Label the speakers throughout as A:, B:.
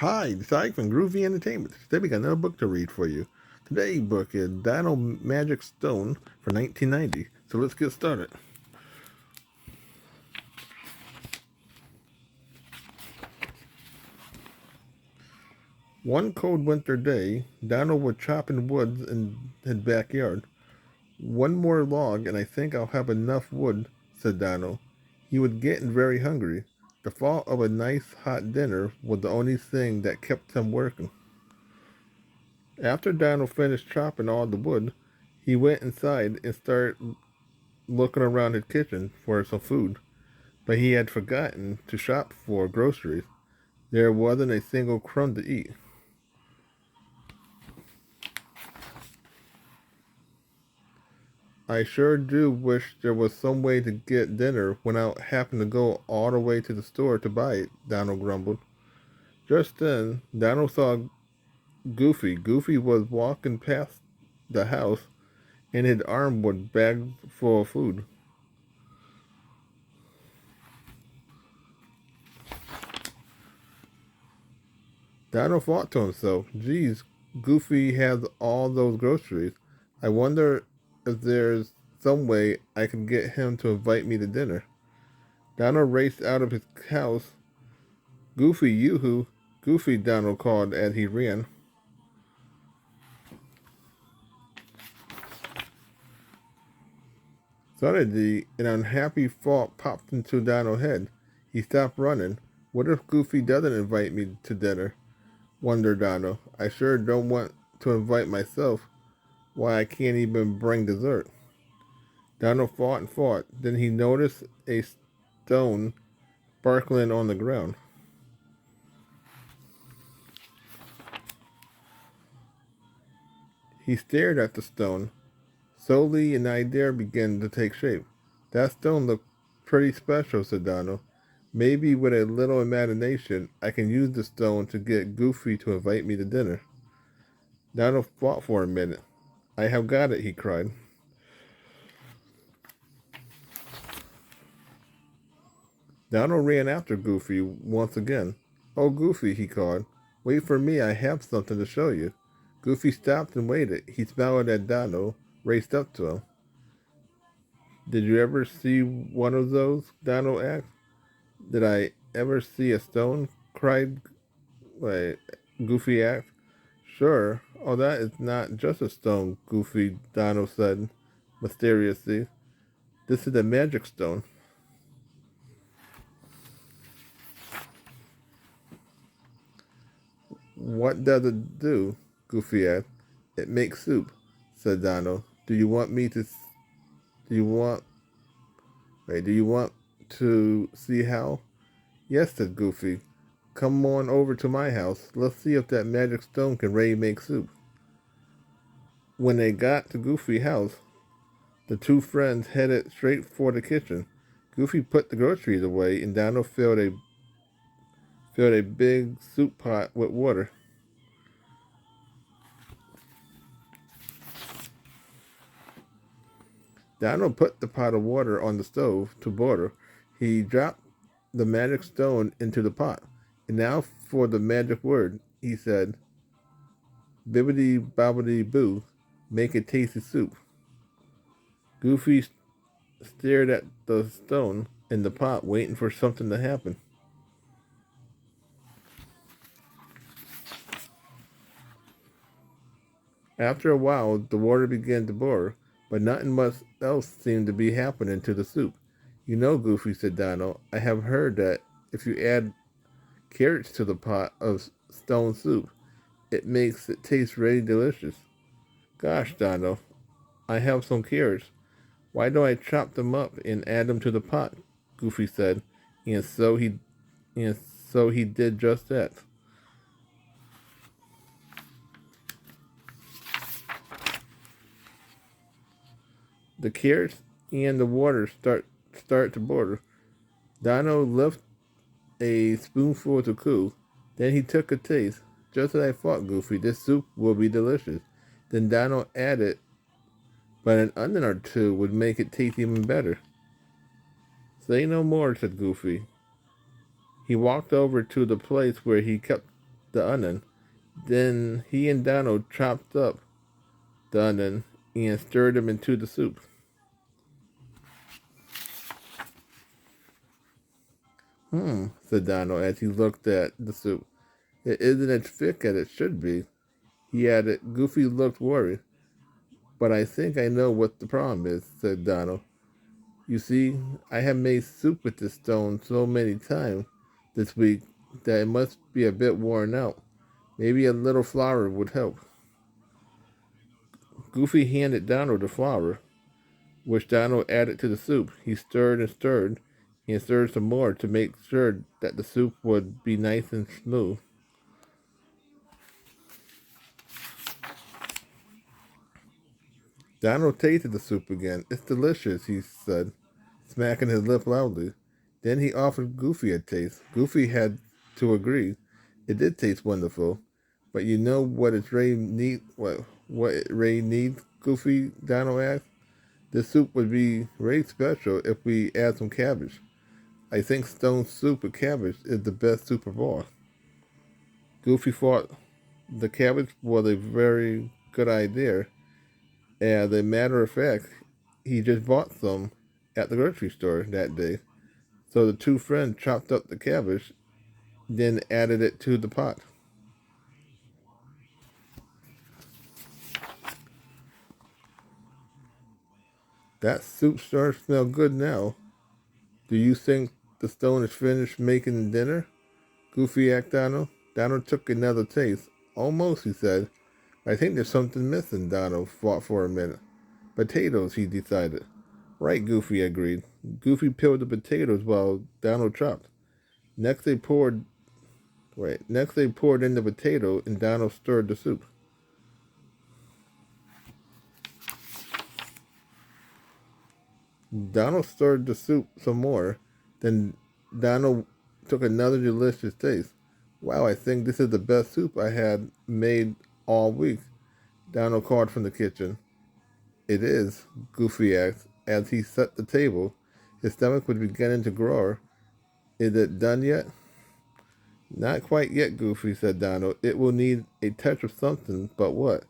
A: Hi, it's Ike from Groovy Entertainment. Today we got another book to read for you. Today's book is Dino Magic Stone for 1990. So let's get started. One cold winter day, Dino was chopping woods in his backyard. One more log and I think I'll have enough wood, said Dino. He was getting very hungry. The thought of a nice hot dinner was the only thing that kept him working. After Dino finished chopping all the wood, he went inside and started looking around his kitchen for some food, but he had forgotten to shop for groceries. There wasn't a single crumb to eat. I sure do wish there was some way to get dinner without having to go all the way to the store to buy it, Donald grumbled. Just then, Donald saw Goofy. Goofy was walking past the house, and his arm was bagged full of food. Donald thought to himself, geez, Goofy has all those groceries. I wonder if there's some way I can get him to invite me to dinner. Donald raced out of his house. Goofy, yoo-hoo! Goofy, Donald called as he ran. Suddenly, an unhappy thought popped into Donald's head. He stopped running. What if Goofy doesn't invite me to dinner? Wondered Donald. I sure don't want to invite myself. Why, I can't even bring dessert. Donald fought and fought. Then he noticed a stone sparkling on the ground. He stared at the stone. Slowly, an idea began to take shape. That stone looked pretty special, said Donald. Maybe with a little imagination, I can use the stone to get Goofy to invite me to dinner. Donald thought for a minute. I have got it, he cried. Donald ran after Goofy once again. Oh, Goofy, he called. Wait for me, I have something to show you. Goofy stopped and waited. He smiled at Donald, raced up to him. Did you ever see one of those? Donald asked. Did I ever see a stone? Cried wait, Goofy asked. Sure. Oh, that is not just a stone, Goofy, Donald said mysteriously. This is a magic stone. What does it do? Goofy asked. It makes soup, said Donald. Do you want do you want to see how? Yes, said Goofy. Come on over to my house. Let's see if that magic stone can really make soup. When they got to Goofy's house, the two friends headed straight for the kitchen. Goofy put the groceries away, and Donald filled a big soup pot with water. Donald put the pot of water on the stove to boil. He dropped the magic stone into the pot. And now for the magic word, he said, Bibbidi bobbidi boo, make a tasty soup. Goofy stared at the stone in the pot, waiting for something to happen. After a while, the water began to boil, but nothing much else seemed to be happening to the soup. You know, Goofy, said Donald, I have heard that if you add carrots to the pot of stone soup, it makes it taste really delicious. Gosh, Donald, I have some carrots. Why don't I chop them up and add them to the pot? Goofy said, and so he and so he did just that. The carrots and the water start to boil. Donald left a spoonful to cool. Then he took a taste. Just as I thought, Goofy, this soup will be delicious. Then Donald added, but an onion or two would make it taste even better. Say no more, said Goofy. He walked over to the place where he kept the onion. Then he and Donald chopped up the onion and stirred them into the soup. Said Donald as he looked at the soup. It isn't as thick as it should be, he added. Goofy looked worried. But I think I know what the problem is, said Donald. You see, I have made soup with this stone so many times this week that it must be a bit worn out. Maybe a little flour would help. Goofy handed Donald the flour, which Donald added to the soup. He stirred and stirred some more to make sure that the soup would be nice and smooth. Donald tasted the soup again. It's delicious, he said, smacking his lip loudly. Then he offered Goofy a taste. Goofy had to agree. It did taste wonderful. But you know what Ray needs, Goofy, Donald asked. This soup would be very special if we add some cabbage. I think stone soup with cabbage is the best soup of all. Goofy thought the cabbage was a very good idea. As a matter of fact, he just bought some at the grocery store that day. So the two friends chopped up the cabbage, then added it to the pot. That soup sure smells good now. Do you think the stone is finished making dinner? Goofy asked Donald. Donald took another taste. Almost, he said. I think there's something missing, Donald thought for a minute. Potatoes, he decided. Right, Goofy agreed. Goofy peeled the potatoes while Donald chopped. Next they poured in the potato and Donald stirred the soup. Donald stirred the soup some more. Then Donald took another delicious taste. Wow, I think this is the best soup I had made all week, Donald called from the kitchen. It is, Goofy asked, as he set the table. His stomach was beginning to growl. Is it done yet? Not quite yet, Goofy, said Donald. It will need a touch of something, but what?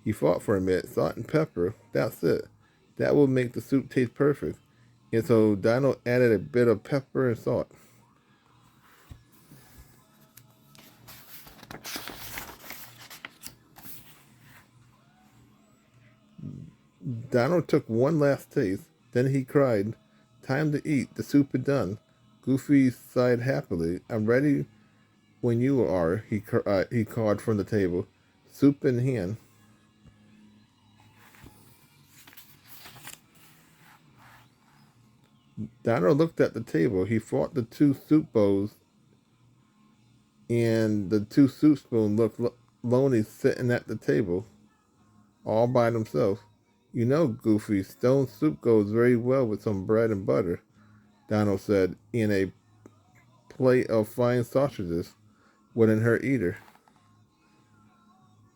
A: He thought for a minute. Salt and pepper, that's it. That will make the soup taste perfect. And so Donald added a bit of pepper and salt. Donald took one last taste. Then he cried, Time to eat. The soup is done. Goofy sighed happily. I'm ready when you are, he called from the table, soup in hand. Donald looked at the table. He thought the two soup bowls and the two soup spoons looked lonely sitting at the table, all by themselves. You know, Goofy, stone soup goes very well with some bread and butter, Donald said, in a plate of fine sausages. Wouldn't hurt either.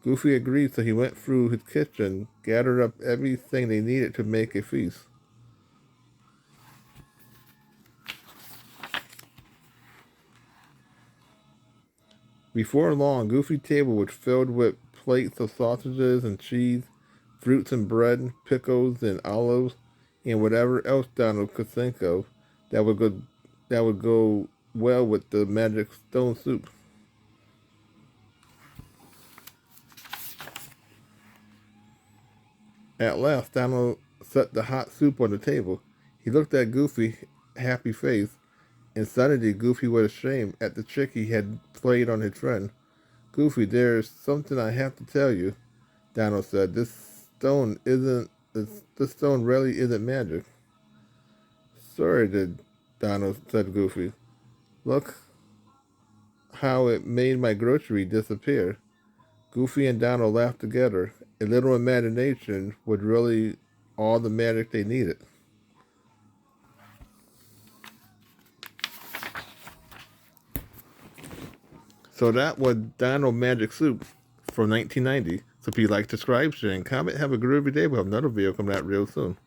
A: Goofy agreed, so he went through his kitchen, gathered up everything they needed to make a feast. Before long, Goofy's table was filled with plates of sausages and cheese, fruits and bread, pickles and olives, and whatever else Donald could think of that would go well with the magic stone soup. At last, Donald set the hot soup on the table. He looked at Goofy's happy face, and suddenly Goofy was ashamed at the trick he had played on his friend. Goofy, there's something I have to tell you, Donald said. This stone really isn't magic. Sorry, did Donald, said Goofy. Look how it made my grocery disappear. Goofy and Donald laughed together. A little imagination was really all the magic they needed. So that was Donald Magic Soup from 1990. So if you like, subscribe, share, and comment, have a groovy day. We'll have another video coming out real soon.